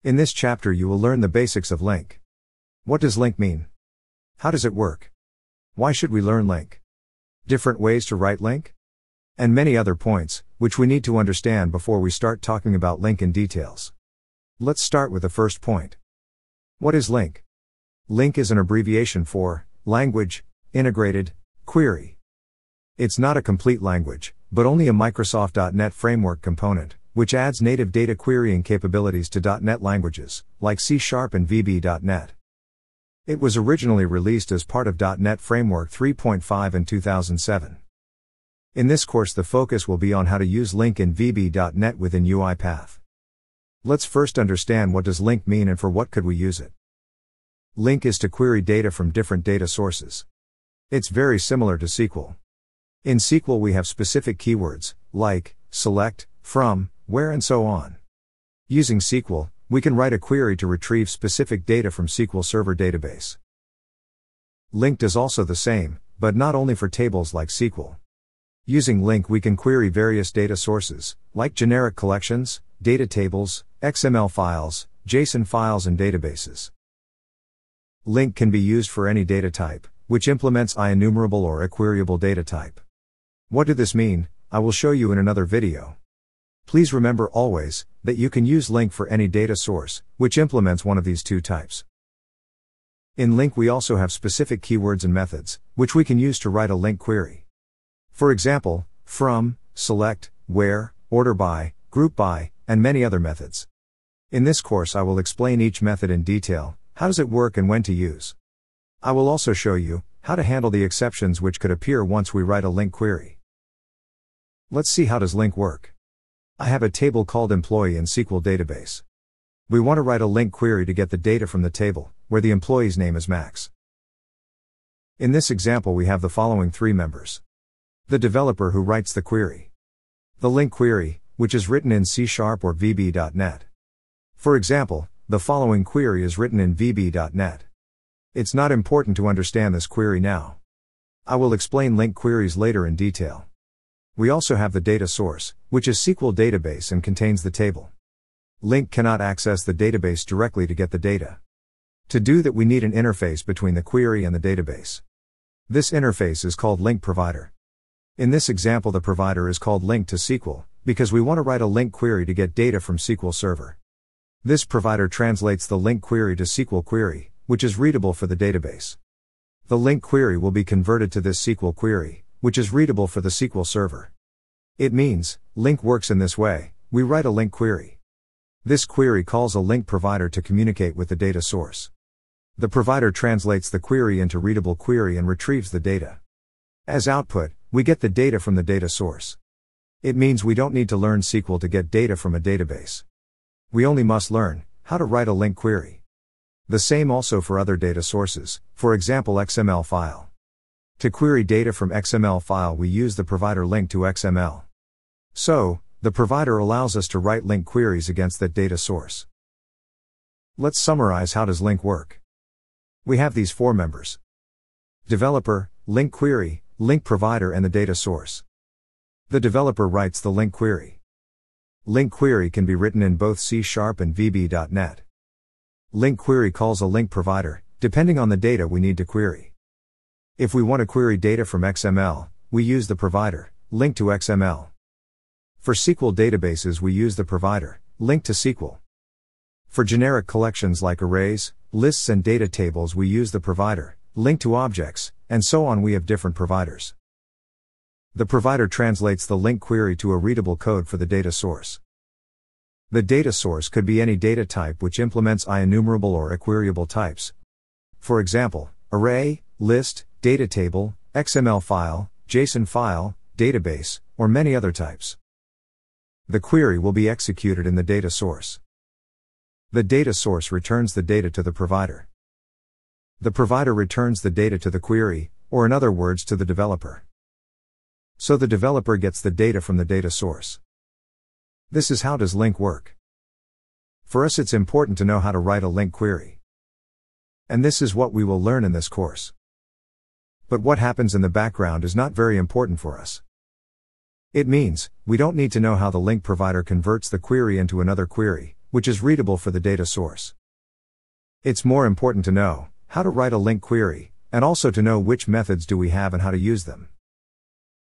In this chapter you will learn the basics of LINQ. What does LINQ mean? How does it work? Why should we learn LINQ? Different ways to write LINQ? And many other points, which we need to understand before we start talking about LINQ in details. Let's start with the first point. What is LINQ? LINQ is an abbreviation for Language Integrated Query. It's not a complete language, but only a Microsoft.NET Framework component, which adds native data querying capabilities to .NET languages, like C# and VB.NET. It was originally released as part of .NET Framework 3.5 in 2007. In this course the focus will be on how to use LINQ in VB.NET within UiPath. Let's first understand what does LINQ mean and for what could we use it. LINQ is to query data from different data sources. It's very similar to SQL. In SQL we have specific keywords, like, select, from, where and so on. Using SQL, we can write a query to retrieve specific data from SQL Server database. LINQ does also the same, but not only for tables like SQL. Using LINQ we can query various data sources, like generic collections, data tables, XML files, JSON files and databases. LINQ can be used for any data type, which implements 𝗖𝗵𝗽𝗁𝗪 or a queryable data type. What did this mean? I will show you in another video. Please remember always, that you can use LINQ for any data source, which implements one of these two types. In LINQ we also have specific keywords and methods, which we can use to write a LINQ query. For example, from, select, where, order by, group by, and many other methods. In this course I will explain each method in detail, how does it work and when to use. I will also show you, how to handle the exceptions which could appear once we write a LINQ query. Let's see how does LINQ work. I have a table called employee in SQL database. We want to write a LINQ query to get the data from the table, where the employee's name is Max. In this example we have the following three members. The developer who writes the query. The LINQ query, which is written in C# or VB.NET. For example, the following query is written in VB.NET. It's not important to understand this query now. I will explain LINQ queries later in detail. We also have the data source, which is SQL database and contains the table. LINQ cannot access the database directly to get the data. To do that we need an interface between the query and the database. This interface is called LINQ Provider. In this example the provider is called LINQ To SQL, because we want to write a LINQ query to get data from SQL Server. This provider translates the LINQ query to SQL query, which is readable for the database. The LINQ query will be converted to this SQL query, which is readable for the SQL Server. It means, LINQ works in this way, we write a LINQ query. This query calls a LINQ provider to communicate with the data source. The provider translates the query into readable query and retrieves the data. As output, we get the data from the data source. It means we don't need to learn SQL to get data from a database. We only must learn how to write a LINQ query. The same also for other data sources, for example XML file. To query data from XML file we use the provider LINQ To XML. So, the provider allows us to write LINQ queries against that data source. Let's summarize how does LINQ work. We have these four members. Developer, LINQ query, LINQ provider and the data source. The developer writes the LINQ query. LINQ query can be written in both C# and VB.NET. LINQ query calls a LINQ provider, depending on the data we need to query. If we want to query data from XML, we use the provider, LINQ To XML. For SQL databases we use the provider, LINQ To SQL. For generic collections like arrays, lists and data tables we use the provider, LINQ To Objects, and so on we have different providers. The provider translates the LINQ query to a readable code for the data source. The data source could be any data type which implements 𝗖𝗵𝗪𝗀𝗁𝗪 or a queryable types. For example, array, list, data table, XML file, JSON file, database, or many other types. The query will be executed in the data source. The data source returns the data to the provider. The provider returns the data to the query, or in other words to the developer. So the developer gets the data from the data source. This is how does LINQ work. For us it's important to know how to write a LINQ query. And this is what we will learn in this course. But what happens in the background is not very important for us. It means, we don't need to know how the LINQ provider converts the query into another query, which is readable for the data source. It's more important to know how to write a LINQ query, and also to know which methods do we have and how to use them.